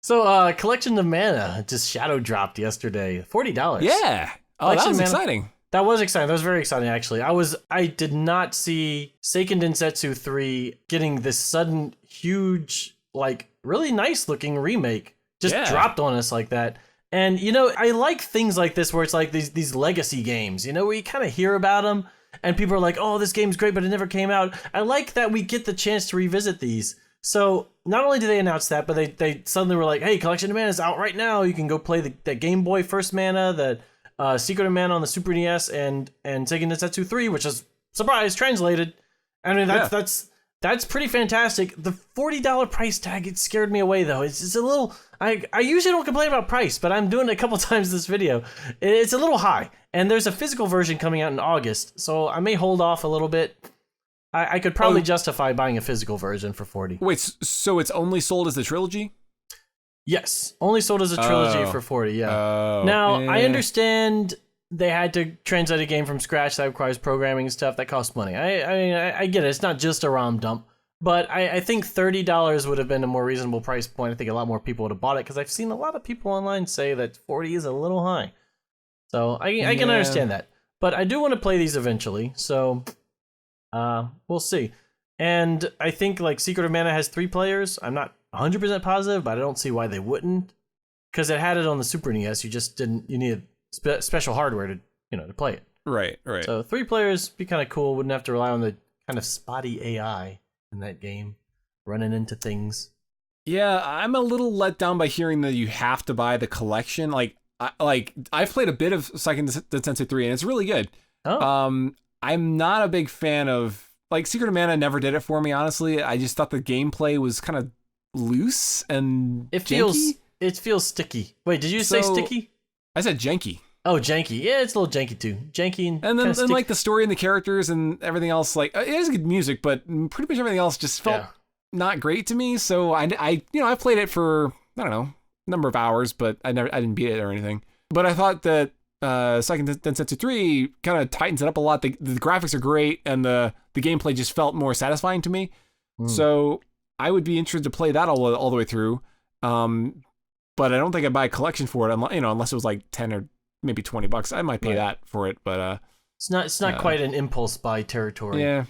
So, Collection of Mana just shadow dropped yesterday. $40. Yeah. Oh, that was exciting. That was exciting. That was very exciting, actually. I did not see Seiken Densetsu 3 getting this sudden, huge, like, really nice looking remake just dropped on us like that. And, I like things like this where it's like these legacy games, where you kind of hear about them and people are like, oh, this game's great, but it never came out. I like that we get the chance to revisit these. So not only did they announce that, but they suddenly were like, hey, Collection of Mana is out right now. You can go play the Game Boy First Mana, the Secret of Mana on the Super NES, and Seiken Densetsu 3, which is, surprise, translated. I mean, that's pretty fantastic. The $40 price tag, it scared me away, though. It's a little... I usually don't complain about price, but I'm doing it a couple times this video. It's a little high, and there's a physical version coming out in August, so I may hold off a little bit. I could probably justify buying a physical version for $40. Wait, so it's only sold as the trilogy? Yes, only sold as a trilogy for $40, yeah. Now, I understand they had to translate a game from scratch. That requires programming and stuff. That costs money. I get it. It's not just a ROM dump. But I think $30 would have been a more reasonable price point. I think a lot more people would have bought it because I've seen a lot of people online say that 40 is a little high. So I can understand that. But I do want to play these eventually, so we'll see. And I think like Secret of Mana has 3 players. I'm not 100% positive, but I don't see why they wouldn't. Because it had it on the Super NES, you needed special hardware to play it. Right. So 3 players be kind of cool. Wouldn't have to rely on the kind of spotty AI in that game, running into things. Yeah, I'm a little let down by hearing that you have to buy the collection. I've played a bit of Seiken Densetsu 3, and it's really good. Oh. I'm not a big fan of Secret of Mana. Never did it for me, honestly. I just thought the gameplay was kind of loose and it feels sticky. Wait, did you say sticky? I said janky. Oh, janky. Yeah, it's a little janky too. Janky and then like the story and the characters and everything else, it is good music, but pretty much everything else just felt not great to me. So I played it for, I don't know, a number of hours, but I didn't beat it or anything. But I thought that Seiken Densetsu 3 kind of tightens it up a lot. The graphics are great, and the gameplay just felt more satisfying to me. So I would be interested to play that all the way through. But I don't think I'd buy a collection for it, unless it was like 10 or maybe $20. I might pay that for it, but it's not quite an impulse buy territory.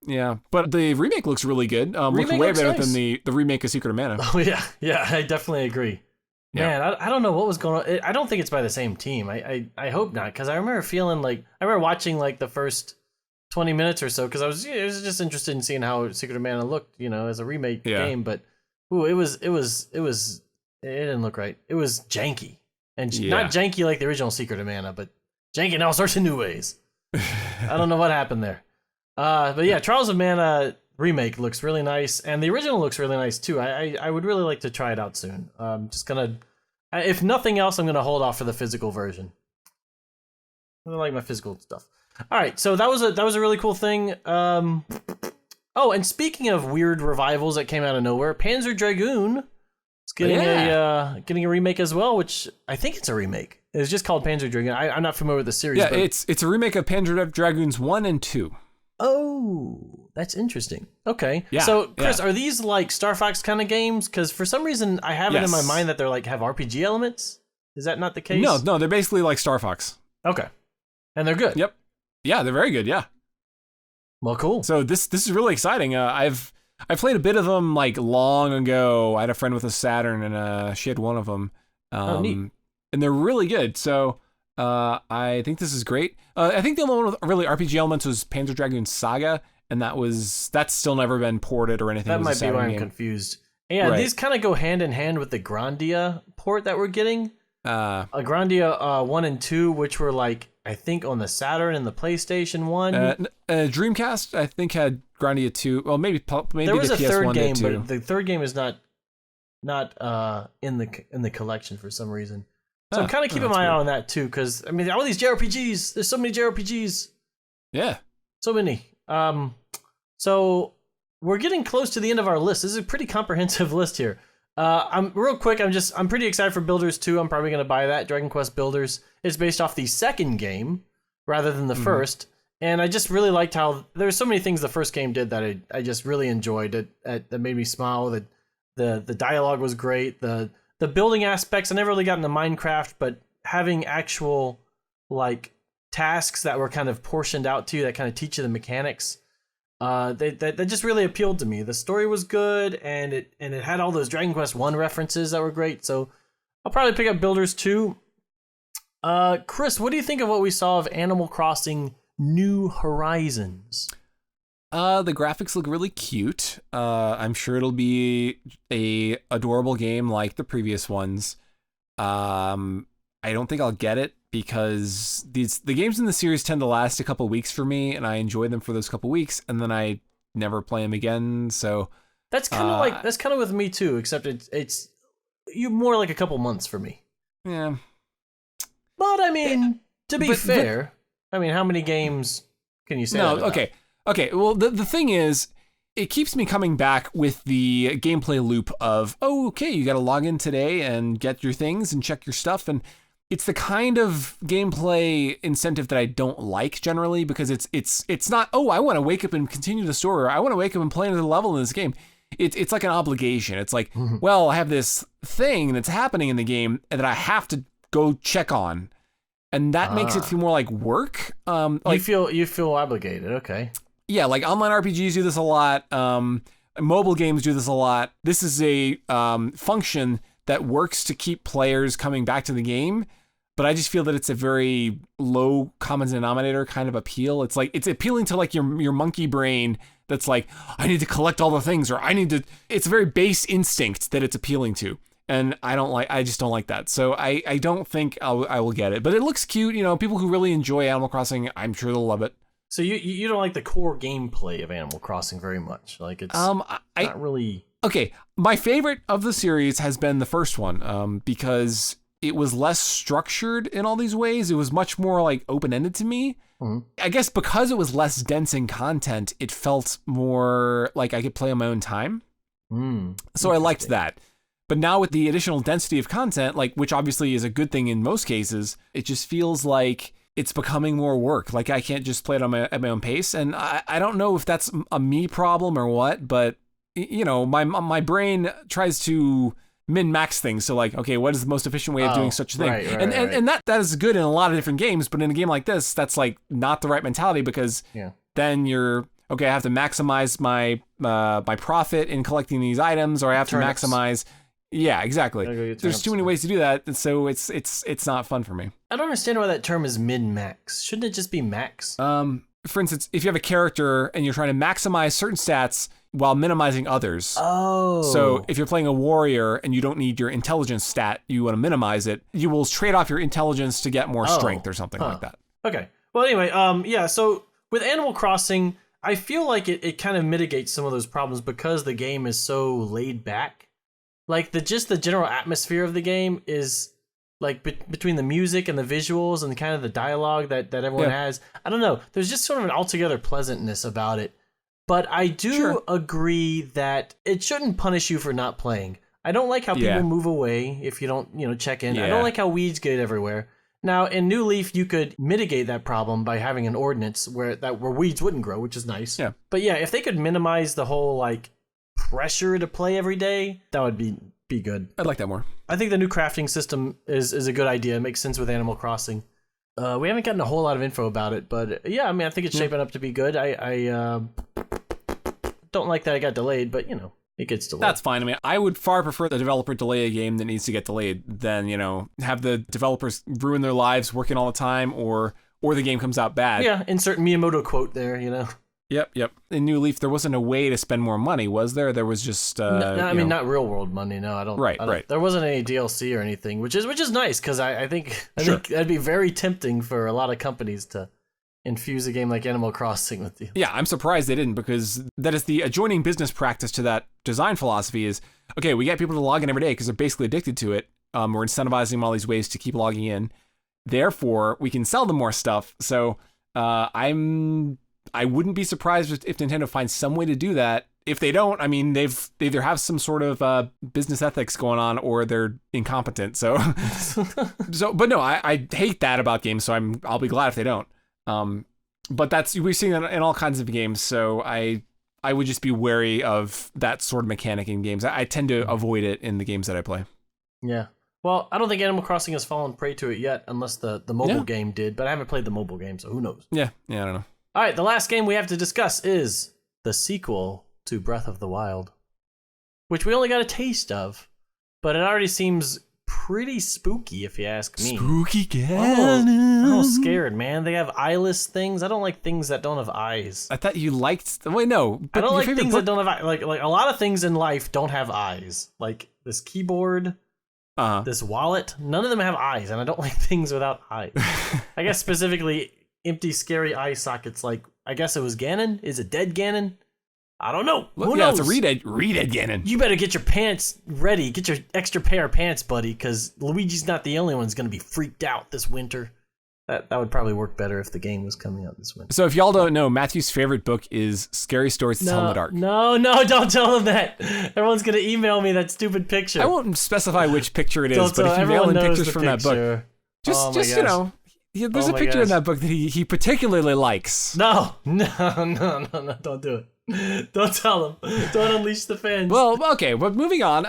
Yeah. But the remake looks really good. Looks way better than the remake of Secret of Mana. Oh yeah, I definitely agree. Yeah. Man, I don't know what was going on. I don't think it's by the same team. I hope not, because I remember watching like the first 20 minutes or so, because I was just interested in seeing how Secret of Mana looked, as a remake game. But it didn't look right. It was janky. And not janky like the original Secret of Mana, but janky in all sorts of new ways. I don't know what happened there. But yeah, Trials of Mana remake looks really nice, and the original looks really nice too. I would really like to try it out soon. Just gonna, if nothing else, I'm gonna hold off for the physical version. I like my physical stuff. All right, so that was a really cool thing. Oh, and speaking of weird revivals that came out of nowhere, Panzer Dragoon. It's getting a remake as well, which I think it's a remake. It's just called Panzer Dragoon. I'm not familiar with the series. Yeah, it's a remake of Panzer Dragoons 1 and 2. Oh, that's interesting. Okay. Yeah, so, Chris, are these like Star Fox kind of games? Because for some reason, I have it in my mind that they're have RPG elements. Is that not the case? No, they're basically like Star Fox. Okay. And they're good. Yep. Yeah, they're very good, yeah. Well, cool. So this is really exciting. I played a bit of them long ago. I had a friend with a Saturn, and she had one of them. Neat. And they're really good. So I think this is great. I think the only one with really RPG elements was Panzer Dragoon Saga, and that's still never been ported or anything. That might be why I'm confused. Yeah, these kind of go hand in hand with the Grandia port that we're getting. A Grandia 1 and 2, which were I think on the Saturn and the PlayStation 1. Dreamcast, I think, had Grandia 2. Well, maybe there was the a PS1 third game, did too. but the third game is not in the collection for some reason. So I'm kind of keeping my eye on that too, because all these JRPGs. There's so many JRPGs. Yeah, so many. So we're getting close to the end of our list. This is a pretty comprehensive list here. I'm pretty excited for Builders 2. I'm probably going to buy that. Dragon Quest Builders is based off the second game rather than the first. And I just really liked how there's so many things the first game did that I just really enjoyed. That made me smile. The dialogue was great. The the building aspects. I never really got into Minecraft, but having actual like tasks that were kind of portioned out to you that kind of teach you the mechanics, that just really appealed to me. The story was good, and it had all those Dragon Quest I references that were great. So I'll probably pick up Builders 2. Chris, what do you think of what we saw of Animal Crossing New Horizons? The graphics look really cute. I'm sure it'll be a adorable game like the previous ones. I don't think I'll get it because the games in the series tend to last a couple weeks for me, and I enjoy them for those couple weeks, and then I never play them again. So that's kind of with me too, except it's you more like a couple months for me. Yeah. But I mean, to be fair, I mean, how many games can you say? No, okay. Well, the thing is, it keeps me coming back with the gameplay loop of, oh, okay, you got to log in today and get your things and check your stuff, and it's the kind of gameplay incentive that I don't like generally, because it's not, oh, I want to wake up and continue the story, or I want to wake up and play another level in this game. It's like an obligation. It's like, well, I have this thing that's happening in the game that I have to go check on, and that makes it feel more like work. Like you feel obligated. Okay. Yeah, like online RPGs do this a lot. Mobile games do this a lot. This is a function that works to keep players coming back to the game, but I just feel that it's a very low common denominator kind of appeal. It's like it's appealing to like your monkey brain that's like, I need to collect all the things, or I need to. It's a very base instinct that it's appealing to. And I just don't like that. So I don't think I will get it. But it looks cute. You know, people who really enjoy Animal Crossing, I'm sure they'll love it. So you don't like the core gameplay of Animal Crossing very much? Like it's not really... Okay, my favorite of the series has been the first one, because it was less structured in all these ways. It was much more like open-ended to me. Mm-hmm. I guess because it was less dense in content, it felt more like I could play on my own time. So I liked that. But now with the additional density of content, like, which obviously is a good thing in most cases, it just feels like it's becoming more work. Like I can't just play it at my own pace. And I don't know if that's a me problem or what, but you know, my brain tries to min-max things. So like, okay, what is the most efficient way of doing such a thing? Right, and that is good in a lot of different games, but in a game like this, that's like not the right mentality, because then you're, okay, I have to maximize my my profit in collecting these items, or I have to maximize. Yeah, exactly. There's too many ways to do that, and so it's not fun for me. I don't understand why that term is min-max. Shouldn't it just be max? For instance, if you have a character and you're trying to maximize certain stats while minimizing others. Oh. So if you're playing a warrior and you don't need your intelligence stat, you want to minimize it, you will trade off your intelligence to get more strength or something like that. Okay. Well, anyway, yeah, so with Animal Crossing, I feel like it kind of mitigates some of those problems because the game is so laid back. Like the general atmosphere of the game is like between the music and the visuals and kind of the dialogue that everyone has. I don't know. There's just sort of an altogether pleasantness about it. But I do agree that it shouldn't punish you for not playing. I don't like how people move away if you don't, check in. I don't like how weeds get everywhere. Now, in New Leaf, you could mitigate that problem by having an ordinance where weeds wouldn't grow, which is nice. Yeah. But yeah, if they could minimize the whole like pressure to play every day, that would be good. I'd like that more. I think the new crafting system is a good idea. It makes sense with Animal Crossing. We haven't gotten a whole lot of info about it, but yeah, I mean, I think it's shaping up to be good. I don't like that it got delayed, but it gets delayed. That's fine. I mean, I would far prefer the developer delay a game that needs to get delayed than, have the developers ruin their lives working all the time or the game comes out bad. Yeah, insert Miyamoto quote there, Yep. In New Leaf, there wasn't a way to spend more money, was there? There was just... I mean, not real world money, no. I don't. Right. There wasn't any DLC or anything, which is nice, because I think that'd be very tempting for a lot of companies to infuse a game like Animal Crossing with you. Yeah, I'm surprised they didn't, because that is the adjoining business practice to that design philosophy is, okay, we get people to log in every day because they're basically addicted to it. We're incentivizing them all these ways to keep logging in. Therefore, we can sell them more stuff. So I wouldn't be surprised if Nintendo finds some way to do that. If they don't, I mean, they either have some sort of business ethics going on or they're incompetent. So, but no, I hate that about games. So I'll be glad if they don't. But we're seeing that in all kinds of games. So I would just be wary of that sort of mechanic in games. I tend to avoid it in the games that I play. Yeah. Well, I don't think Animal Crossing has fallen prey to it yet, unless the mobile game did, but I haven't played the mobile game, so who knows? Yeah, I don't know. All right, the last game we have to discuss is the sequel to Breath of the Wild, which we only got a taste of, but it already seems pretty spooky, if you ask me. Spooky I'm Ganon. almost scared, man. They have eyeless things. I don't like things that don't have eyes. I thought you liked. Wait, no. I don't like things that don't have eyes. Like a lot of things in life don't have eyes. Like this keyboard, this wallet. None of them have eyes, and I don't like things without eyes. I guess specifically empty, scary eye sockets. Like I guess it was Ganon. Is it dead Ganon? I don't know. Who knows? It's a redead Ganon. You better get your pants ready. Get your extra pair of pants, buddy, because Luigi's not the only one who's going to be freaked out this winter. That would probably work better if the game was coming out this winter. So if y'all don't know, Matthew's favorite book is Scary Stories to Tell in the Dark. No, don't tell him that. Everyone's going to email me that stupid picture. I won't specify which picture it is, but if you mail in pictures from that book, just there's a picture in that book that he particularly likes. No, don't do it. Don't tell him. Don't unleash the fans. Well, okay, but moving on.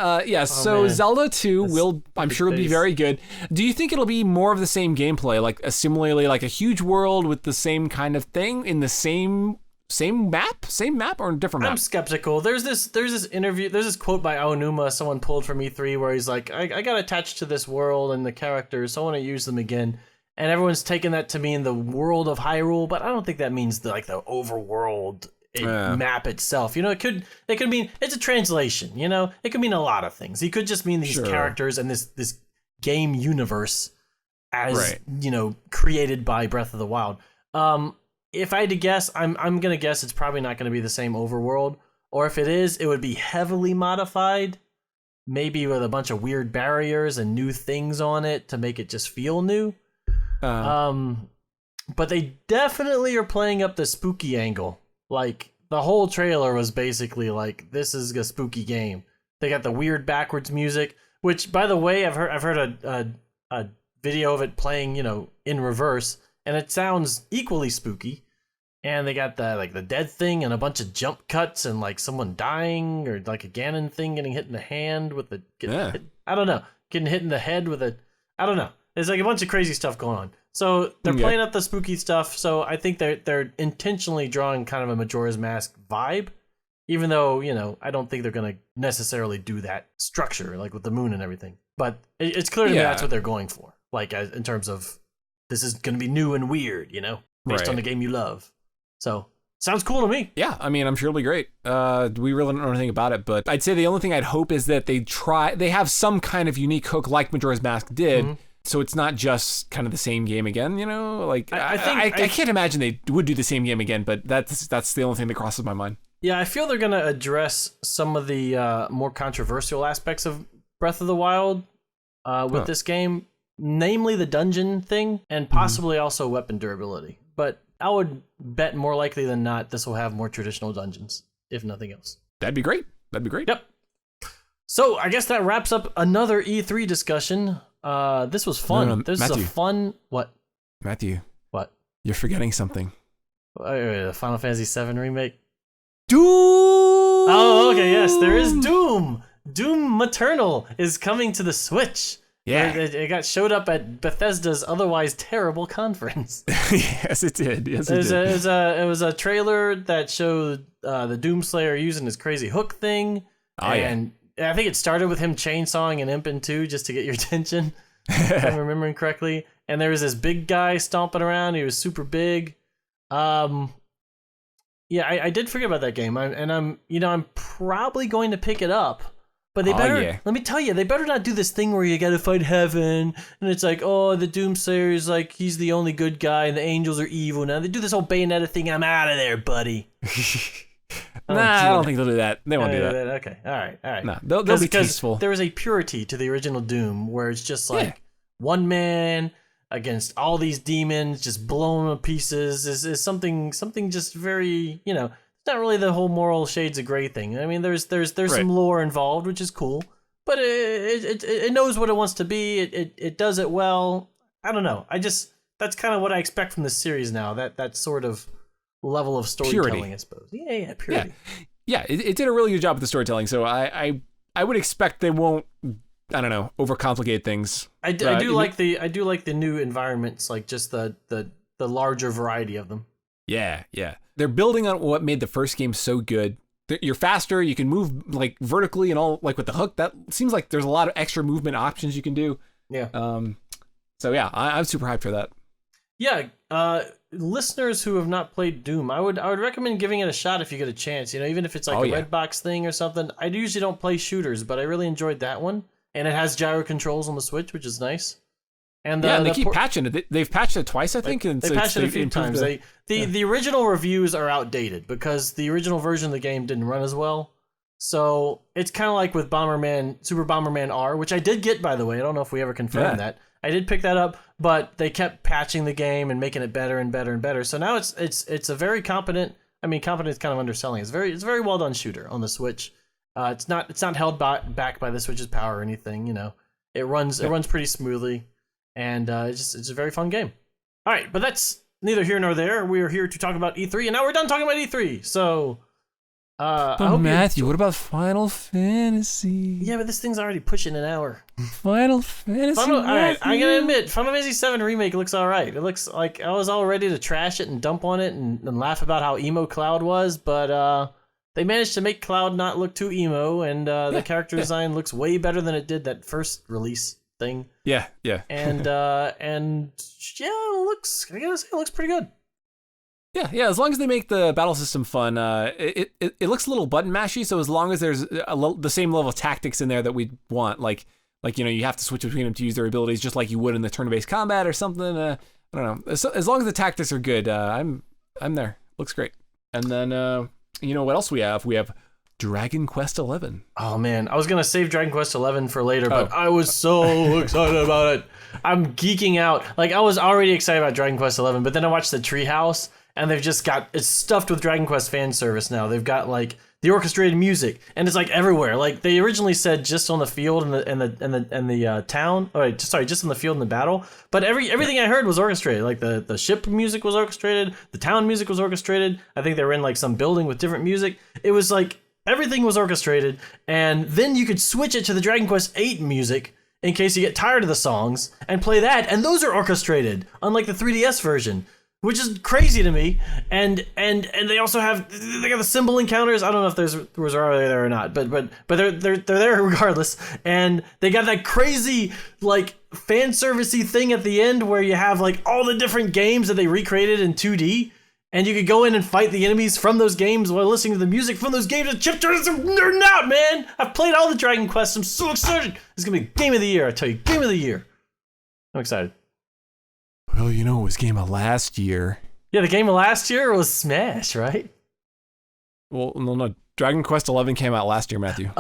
So man. Zelda 2 I'm sure will be very good. Do you think it'll be more of the same gameplay, like similarly like a huge world with the same kind of thing in the same map or a different map? I'm skeptical. There's this interview, there's this quote by Aonuma someone pulled from E3 where he's like, I got attached to this world and the characters, so I want to use them again. And everyone's taken that to mean the world of Hyrule, but I don't think that means the overworld map itself. You know, it could mean it's a translation. You know, it could mean a lot of things. It could just mean these characters and this game universe as created by Breath of the Wild. If I had to guess, I'm gonna guess it's probably not gonna be the same overworld, or if it is, it would be heavily modified, maybe with a bunch of weird barriers and new things on it to make it just feel new. But they definitely are playing up the spooky angle. Like the whole trailer was basically like, this is a spooky game. They got the weird backwards music, which by the way, I've heard a video of it playing, in reverse, and it sounds equally spooky. And they got the dead thing and a bunch of jump cuts and like someone dying or like a Ganon thing getting hit in the hand with getting hit in the head with a, I don't know. There's like a bunch of crazy stuff going on. So they're playing up the spooky stuff. So I think they're intentionally drawing kind of a Majora's Mask vibe, even though, I don't think they're going to necessarily do that structure, like with the moon and everything. But it's clear to me that's what they're going for. Like in terms of this is going to be new and weird, based on the game you love. So sounds cool to me. Yeah, I mean, I'm sure it'll be great. We really don't know anything about it, but I'd say the only thing I'd hope is that they have some kind of unique hook like Majora's Mask did. Mm-hmm. So it's not just kind of the same game again, Like I can't imagine they would do the same game again, but that's the only thing that crosses my mind. Yeah, I feel they're gonna address some of the more controversial aspects of Breath of the Wild with this game, namely the dungeon thing and possibly also weapon durability. But I would bet more likely than not this will have more traditional dungeons, if nothing else. That'd be great. Yep. So I guess that wraps up another E3 discussion. This was fun. No, this Matthew. is a fun... What? Matthew. What? You're forgetting something. The Final Fantasy VII remake? Doom! Oh, okay, yes, there is Doom! Doom Maternal is coming to the Switch. Yeah. It showed up at Bethesda's otherwise terrible conference. Yes, it did. It was a trailer that showed the Doomslayer using his crazy hook thing. And I think it started with him chainsawing an imp in two just to get your attention, if I'm remembering correctly. And there was this big guy stomping around. He was super big. I did forget about that game. I'm probably going to pick it up. But they better, let me tell you, they better not do this thing where you gotta fight heaven, and it's like, oh, the Doomsayer is like, he's the only good guy, and the angels are evil. Now they do this whole Bayonetta thing, I'm out of there, buddy. I don't think they'll do that. They won't do that. Okay, all right. No, they'll be peaceful. There is a purity to the original Doom, where it's just like, one man against all these demons, just blowing them to pieces, is something just very, it's not really the whole moral shades of gray thing. I mean, there's some lore involved, which is cool, but it knows what it wants to be. It does it well. I don't know. That's kind of what I expect from this series now. That sort of level of storytelling, purity. I suppose. Yeah, purity. Yeah, it did a really good job with the storytelling. So I would expect they won't I don't know, overcomplicate things. I do like the new environments, like just the larger variety of them. Yeah, yeah. They're building on what made the first game so good. You're faster, you can move like vertically and all, like with the hook. That seems like there's a lot of extra movement options you can do. Yeah. So yeah, I'm super hyped for that. Yeah. Listeners who have not played Doom, I would recommend giving it a shot if you get a chance. You know, even if it's like a red box thing or something. I usually don't play shooters, but I really enjoyed that one, and it has gyro controls on the Switch, which is nice. And yeah, and they keep patching it. They've patched it twice, I think. They patched it a few times. The original reviews are outdated because the original version of the game didn't run as well. So it's kind of like with Super Bomberman R, which I did get, by the way. I don't know if we ever confirmed that. I did pick that up, but they kept patching the game and making it better and better and better. So now it's a very competent. I mean, competent is kind of underselling. It's a very well done shooter on the Switch. It's not held back by the Switch's power or anything. You know, it runs pretty smoothly, and it's a very fun game. All right, but that's neither here nor there. We are here to talk about E3, and now we're done talking about E3. So. Matthew, what about Final Fantasy? Yeah, but this thing's already pushing an hour. Final Fantasy. All right, I'm gonna admit, Final Fantasy VII Remake looks all right. It looks like I was all ready to trash it and dump on it and laugh about how emo Cloud was, but they managed to make Cloud not look too emo, and the character design looks way better than it did that first release thing. Yeah. And yeah, it looks pretty good. Yeah. As long as they make the battle system fun, it looks a little button mashy. So as long as there's the same level of tactics in there that we want, like you know, you have to switch between them to use their abilities, just like you would in the turn-based combat or something. I don't know. As long as the tactics are good, I'm there. Looks great. And then you know what else we have? We have Dragon Quest XI. Oh man, I was gonna save Dragon Quest XI for later, but I was so excited about it. I'm geeking out. Like I was already excited about Dragon Quest XI, but then I watched the Treehouse. And they've just got it's stuffed with Dragon Quest fan service now. They've got like the orchestrated music, and it's like everywhere. Like they originally said, just on the field and the town. Just on the field and the battle. But everything I heard was orchestrated. Like the ship music was orchestrated, the town music was orchestrated. I think they were in like some building with different music. It was like everything was orchestrated, and then you could switch it to the Dragon Quest VIII music in case you get tired of the songs and play that, and those are orchestrated, unlike the 3DS version. Which is crazy to me, and they also have the symbol encounters. I don't know if those are there or not, but they're there regardless. And they got that crazy like fan servicey thing at the end where you have like all the different games that they recreated in 2D, and you could go in and fight the enemies from those games while listening to the music from those games. And Chip Turner's nerding out, man. I've played all the Dragon Quests. I'm so excited. It's gonna be game of the year. I tell you, game of the year. I'm excited. Well, you know, it was game of last year. Yeah, the game of last year was Smash, right? Well, no. Dragon Quest XI came out last year, Matthew. Yeah.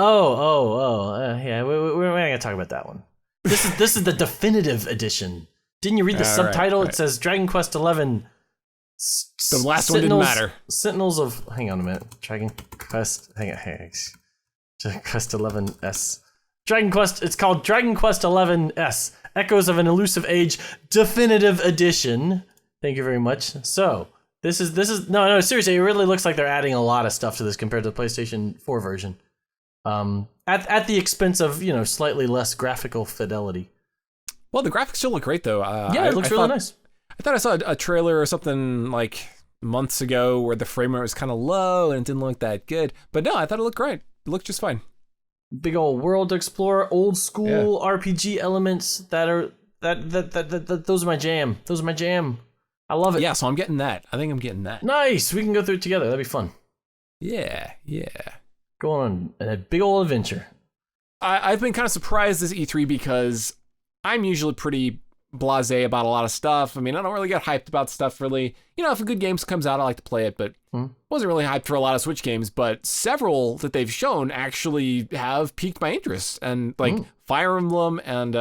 We're not gonna talk about that one. This is the definitive edition. Didn't you read the subtitle? Right. It says Dragon Quest XI. The last one didn't matter. Sentinels of. Hang on a minute. Dragon Quest. Hang on. Dragon Quest XI S. Dragon Quest. It's called Dragon Quest XI S. Echoes of an Elusive Age Definitive Edition. Thank you very much. So, this is no, seriously, it really looks like they're adding a lot of stuff to this compared to the PlayStation 4 version. At the expense of, you know, slightly less graphical fidelity. Well, the graphics still look great though. Yeah, it looks really nice. I thought I saw a trailer or something like months ago where the frame rate was kind of low and it didn't look that good. But no, I thought it looked great. It looked just fine. Big old world to explore, old school RPG elements that those are my jam. Those are my jam. I love it. Yeah, so I'm getting that. I think I'm getting that. Nice. We can go through it together. That'd be fun. Yeah. Going on a big old adventure. I've been kind of surprised this E3 because I'm usually pretty blasé about a lot of stuff. I mean, I don't really get hyped about stuff really. You know, if a good game comes out, I like to play it, but wasn't really hyped for a lot of Switch games, but several that they've shown actually have piqued my interest. And like Fire Emblem and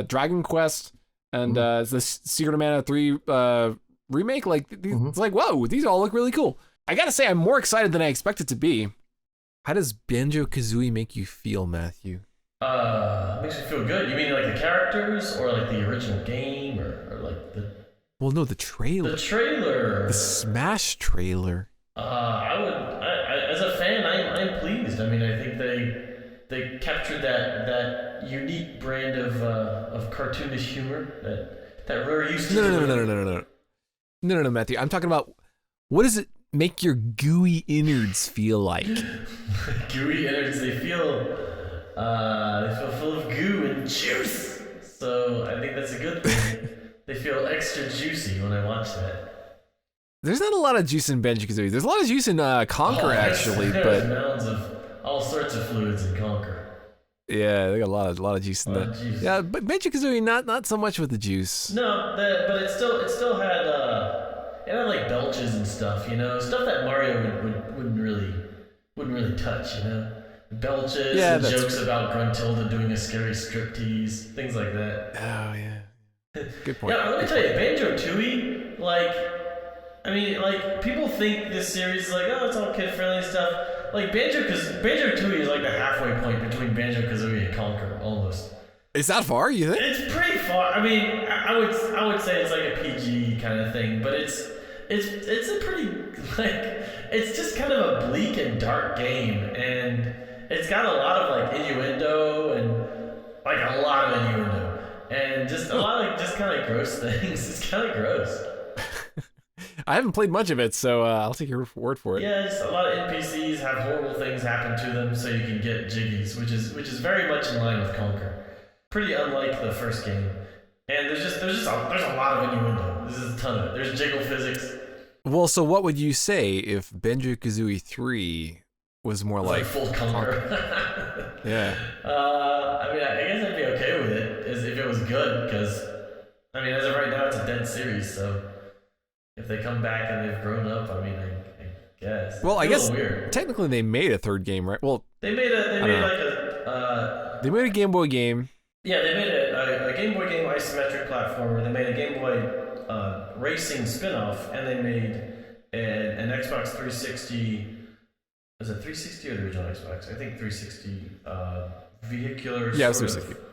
Dragon Quest and the Secret of Mana 3 remake, like it's like, whoa, these all look really cool. I gotta say, I'm more excited than I expected to be. How does Banjo-Kazooie make you feel, Matthew? Makes me feel good. You mean like the characters or like the original game or like the... Well, no, the trailer. The trailer. The Smash trailer. I as a fan, I'm pleased. I mean, I think they captured that unique brand of cartoonish humor that Rare used to No, no, no, deliver. no, no, no, no, no, no, no, no, Matthew. I'm talking about what does it make your gooey innards feel like? Gooey innards, they feel full of goo and juice. So I think that's a good thing. They feel extra juicy when I watch that. There's not a lot of juice in Banjo-Kazooie. There's a lot of juice in Conquer, actually, there's but mounds of all sorts of fluids in Conquer. yeah, they got a lot of juice in that. Yeah, but Banjo-Kazooie not so much with the juice. No, but it still had it had like belches and stuff, stuff that Mario wouldn't really touch, belches and jokes about Gruntilda doing a scary striptease, things like that. Oh yeah, good point. Yeah, let me tell you, Banjo-Tooie, people think this series is like, oh, it's all kid-friendly and stuff. Like, Banjo-Tooie is like the halfway point between Banjo-Kazooie and Conquer, almost. Is that far, you think? It's pretty far. I mean, I would say it's like a PG kind of thing, but it's a pretty, it's just kind of a bleak and dark game, and it's got a lot of, innuendo, and, a lot of innuendo, and just a lot of just kind of gross things. It's kind of gross. I haven't played much of it, so I'll take your word for it. Yeah, just a lot of NPCs have horrible things happen to them, so you can get jiggies, which is very much in line with Conquer. Pretty unlike the first game, and there's a lot of innuendo. There's a ton of it. There's jiggle physics. Well, so what would you say if Banjo-Kazooie 3 was more like full Conquer? Yeah. I guess I'd be okay with it as if it was good, because as of right now, it's a dead series, so. If they come back and they've grown up, I guess. Well, I guess weird. Technically they made a third game, right? Well, they made a they made a Game Boy game. Yeah, they made a Game Boy game isometric platformer. They made a Game Boy racing spin-off, and they made an Xbox 360. Was it 360 or the original Xbox? I think 360 vehicular. Yeah, it was 360.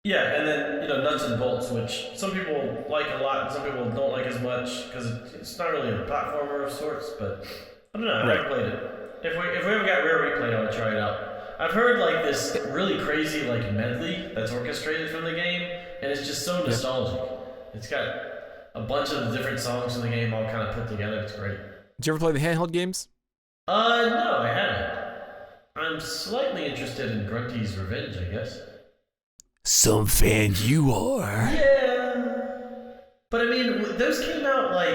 Yeah, and then nuts and bolts, which some people like a lot, and some people don't like as much because it's not really a platformer of sorts. But I don't know. I've never played it. If we ever got Rare Replay, I would try it out. I've heard this really crazy medley that's orchestrated from the game, and it's just so nostalgic. It's got a bunch of the different songs in the game all kind of put together. It's great. Did you ever play the handheld games? No, I haven't. I'm slightly interested in Grunty's Revenge, I guess. Some fan you are. Yeah. But those came out I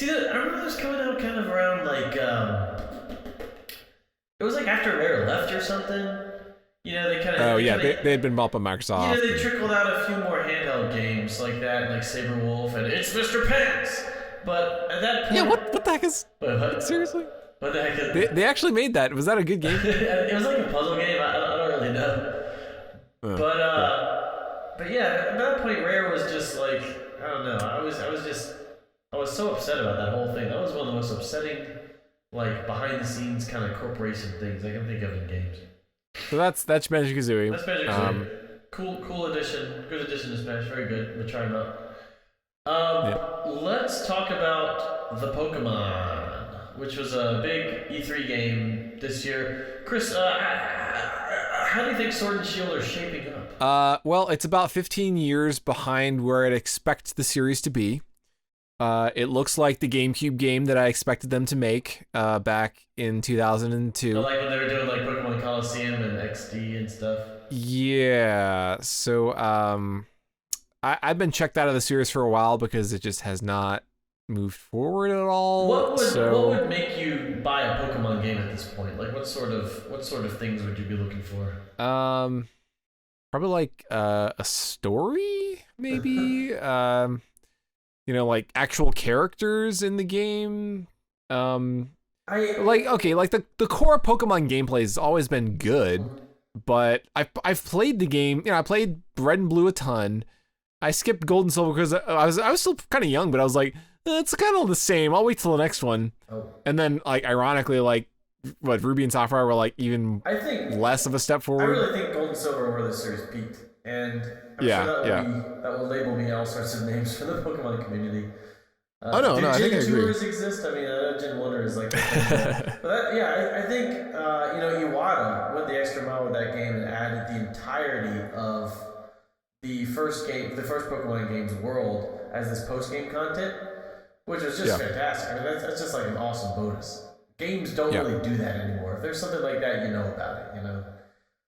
remember those coming out kind of around it was after Rare left or something. They kind of. Oh yeah, they had been bought by Microsoft. They trickled out a few more handheld games like that, like Saber Wolf and It's Mr. Pants. But at that point, yeah, what the heck is? What? Seriously? What the heck is? They actually made that. Was that a good game? It was like a puzzle game. I don't really know. But yeah, at that point, Rare was just I don't know. I was so upset about that whole thing. That was one of the most upsetting, behind the scenes kind of corporation things I can think of in games. So that's Banjo-Kazooie. That's Banjo-Kazooie. Cool addition. Good addition to Smash. Very good. We'll try them out. Let's talk about the Pokemon, which was a big E3 game this year. Chris, how do you think Sword and Shield are shaping up? Well, it's about 15 years behind where I'd expect the series to be. It looks like the GameCube game that I expected them to make back in 2002. Like when they were doing Pokemon Coliseum and XD and stuff? Yeah, so I've been checked out of the series for a while because it just has not moved forward at all. What would make you buy a Pokemon game at this point? What sort of things would you be looking for? Probably a story, maybe. Actual characters in the game. The core Pokemon gameplay has always been good, but I've played the game. I played Red and Blue a ton. I skipped Gold and Silver because I was still kind of young, but I was like, it's kind of the same. I'll wait till the next one. Oh. And then ironically, Ruby and Sapphire were even less of a step forward. I really think Gold and Silver were where the series peaked, and I'm sure that will label me all sorts of names for the Pokemon community. No, Do I think I Gen agree. Tours exist? I mean, I know Gen Wonder is like, but I think Iwata went the extra mile with that game and added the entirety of the first Pokemon game's world as this post game content, which was just fantastic. I mean, that's just like an awesome bonus. Games don't really do that anymore. If there's something like that, you know about it.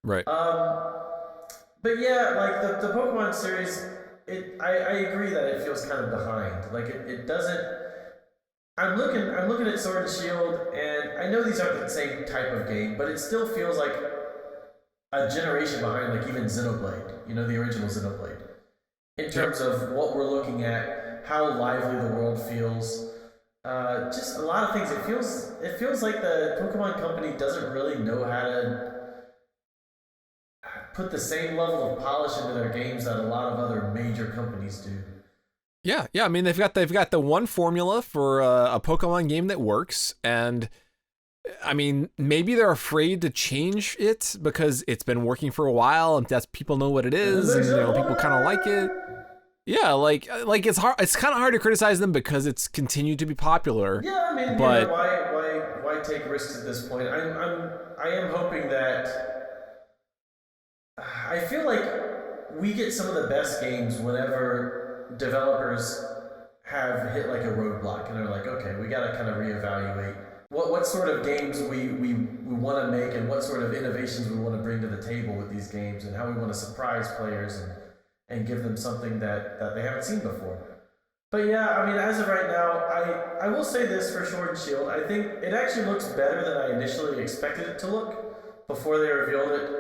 Right. But yeah, like the Pokemon series, I agree that it feels kind of behind. Like it doesn't. I'm looking at Sword and Shield, and I know these aren't the same type of game, but it still feels like a generation behind, like even Xenoblade. The original Xenoblade. In terms of what we're looking at, how lively the world feels, just a lot of things. It feels like the Pokemon Company doesn't really know how to put the same level of polish into their games that a lot of other major companies do. Yeah. I mean, they've got the one formula for a Pokemon game that works, and I mean, maybe they're afraid to change it because it's been working for a while, and that's people know what it is, and people kind of like it. Yeah, like it's hard. It's kind of hard to criticize them because it's continued to be popular. Yeah, I mean, but why take risks at this point? I am hoping that. I feel like we get some of the best games whenever developers have hit like a roadblock and they're like, okay, we got to kind of reevaluate what sort of games we want to make and what sort of innovations we want to bring to the table with these games and how we want to surprise players and give them something that they haven't seen before. But yeah, I mean, as of right now, I will say this for Sword and Shield. I think it actually looks better than I initially expected it to look before they revealed it.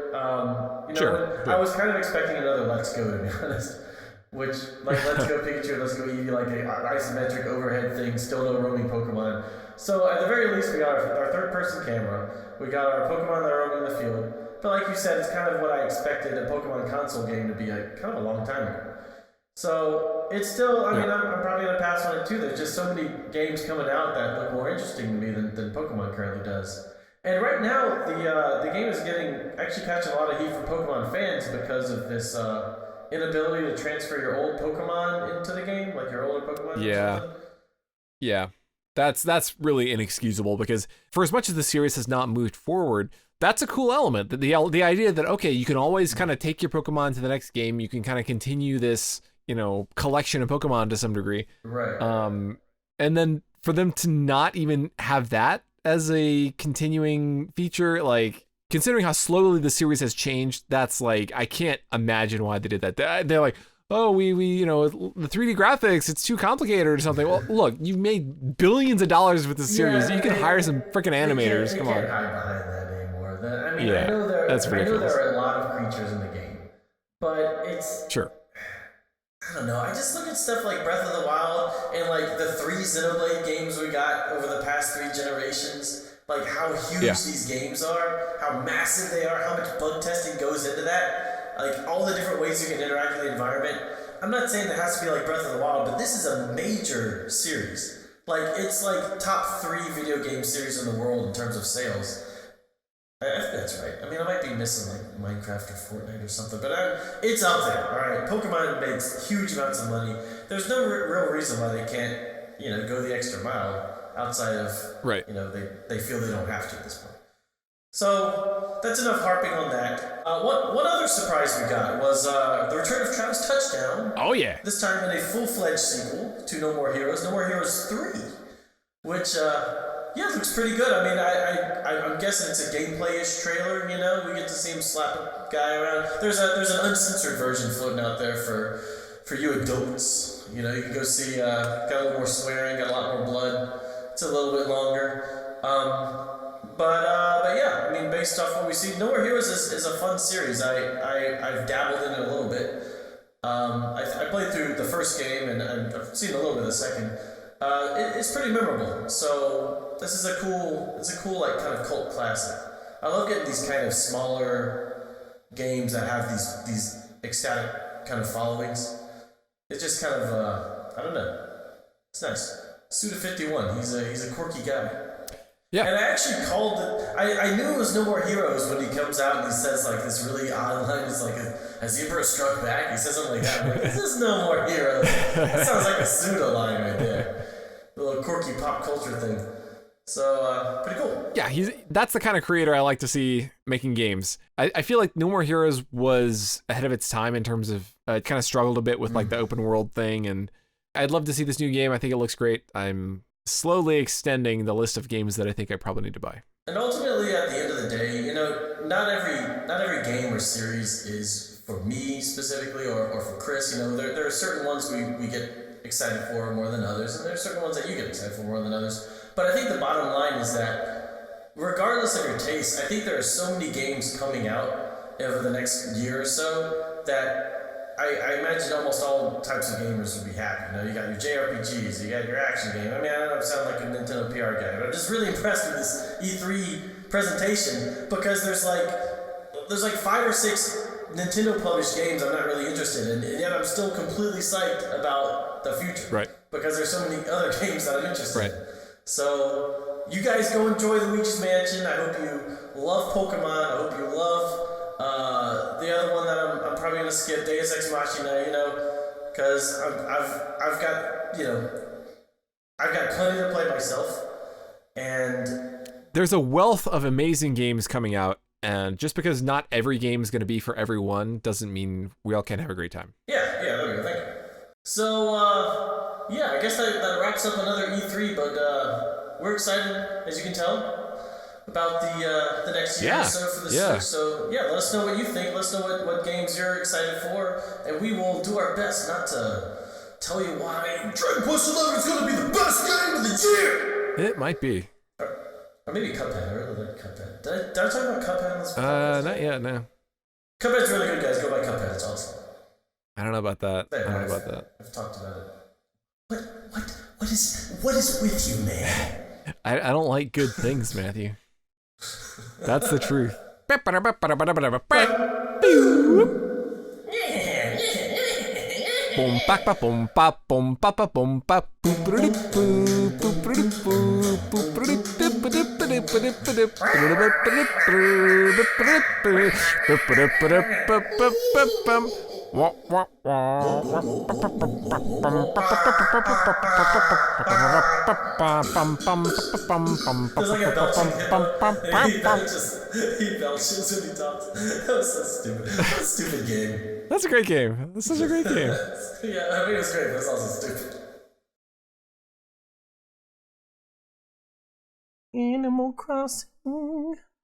Sure. I was kind of expecting another Let's Go, to be honest. Which, like, Let's Go Pikachu, Let's Go Eevee, like an isometric overhead thing, still no roaming Pokemon. So at the very least, we got our third-person camera. We got our Pokemon that are roaming the field. But like you said, it's kind of what I expected a Pokemon console game to be kind of a long time ago. So it's still, I mean, I'm probably going to pass on it too. There's just so many games coming out that look more interesting to me than Pokemon currently does. And right now, the game is actually catching a lot of heat from Pokemon fans because of this inability to transfer your old Pokemon into the game, like your older Pokemon. Yeah. That's really inexcusable because for as much as the series has not moved forward, that's a cool element. That the idea that, okay, you can always kind of take your Pokemon to the next game, you can kind of continue this, collection of Pokemon to some degree. Right. And then for them to not even have that as a continuing feature, like considering how slowly the series has changed, that's like, I can't imagine why they did that. They're like, oh, we the 3D graphics, it's too complicated or something. Well, look, you've made billions of dollars with this series. You can hire some freaking animators. Come on. They can't hide behind that anymore. I mean, Yeah, I know there are a lot of creatures in the game, but it's sure. I don't know. I just look at stuff like Breath of the Wild and like the 3 Xenoblade games we got over the past 3 generations. Like how huge these games are, how massive they are, how much bug testing goes into that. Like all the different ways you can interact with the environment. I'm not saying it has to be like Breath of the Wild, but this is a major series. Like it's like top 3 video game series in the world in terms of sales. I think that's right. I mean, I might be missing like Minecraft or Fortnite or something, but it's up there. All right, Pokemon makes huge amounts of money. There's no real reason why they can't, go the extra mile outside of they feel they don't have to at this point. So that's enough harping on that. One other surprise we got was the return of Travis Touchdown. Oh yeah! This time in a full-fledged sequel to No More Heroes, No More Heroes 3, which looks pretty good. I mean, I'm guessing it's a gameplay-ish trailer. We get to see him slap a guy around. There's an uncensored version floating out there for you adults. You can go see. Got a little more swearing, got a lot more blood. It's a little bit longer. But yeah, I mean, based off what we see, No More Heroes is a fun series. I've dabbled in it a little bit. I played through the first game and I've seen a little bit of the second. It's pretty memorable. So this is a cool like kind of cult classic. I love getting these kind of smaller games that have these ecstatic kind of followings. It's just kind of I don't know. It's nice. Suda51, he's a quirky guy. Yeah. And I actually called it. I knew it was No More Heroes when he comes out and he says like this really odd line. It's like, has the Emperor struck back? He says something like that. I'm like, this is No More Heroes. That sounds like a Suda line right there. a little quirky pop culture thing. So, pretty cool. Yeah, that's the kind of creator I like to see making games. I feel like No More Heroes was ahead of its time in terms of, it kind of struggled a bit with like the open world thing, and I'd love to see this new game. I think it looks great. I'm slowly extending the list of games that I think I probably need to buy. And ultimately, at the end of the day, you know, not every game or series is for me specifically or for Chris. You know, there are certain ones we get excited for more than others, and there are certain ones that you get excited for more than others. But I think the bottom line is that regardless of your taste, I think there are so many games coming out over the next year or so that I imagine almost all types of gamers would be happy. You know, you got your JRPGs, you got your action game. I mean, I don't sound like a Nintendo PR guy, but I'm just really impressed with this E3 presentation because there's like 5 or 6 Nintendo published games I'm not really interested in, and yet I'm still completely psyched about the future. Right. Because there's so many other games that I'm interested in. Right. So you guys go enjoy Luigi's Mansion. I hope you love Pokemon. I hope you love the other one that I'm probably gonna skip, Deus Ex Machina. You know, because I've got plenty to play myself, and there's a wealth of amazing games coming out, and just because not every game is going to be for everyone doesn't mean we all can't have a great time. Yeah, there we go. Thank you. So yeah, I guess that wraps up another E3, but we're excited, as you can tell, about the next year or so for the Switch. So yeah, let us know what you think. Let us know what games you're excited for, and we will do our best not to tell you why Dragon Quest XI is going to be the best game of the year. It might be. Or maybe Cuphead. I really like Cuphead. Did I talk about Cuphead in this podcast? Not yet, no. Cuphead's really good, guys. Go buy Cuphead. It's awesome. I don't know about that. I've talked about it. What is with you, man? I don't like good things, Matthew. That's the truth. Boom pa pa boom pa boom pa pa boom pa He belches when he talks. That was so stupid. That's a stupid game. That's a great game. That's such a great game. Yeah, I mean, it was great, but it's also stupid. Animal Crossing.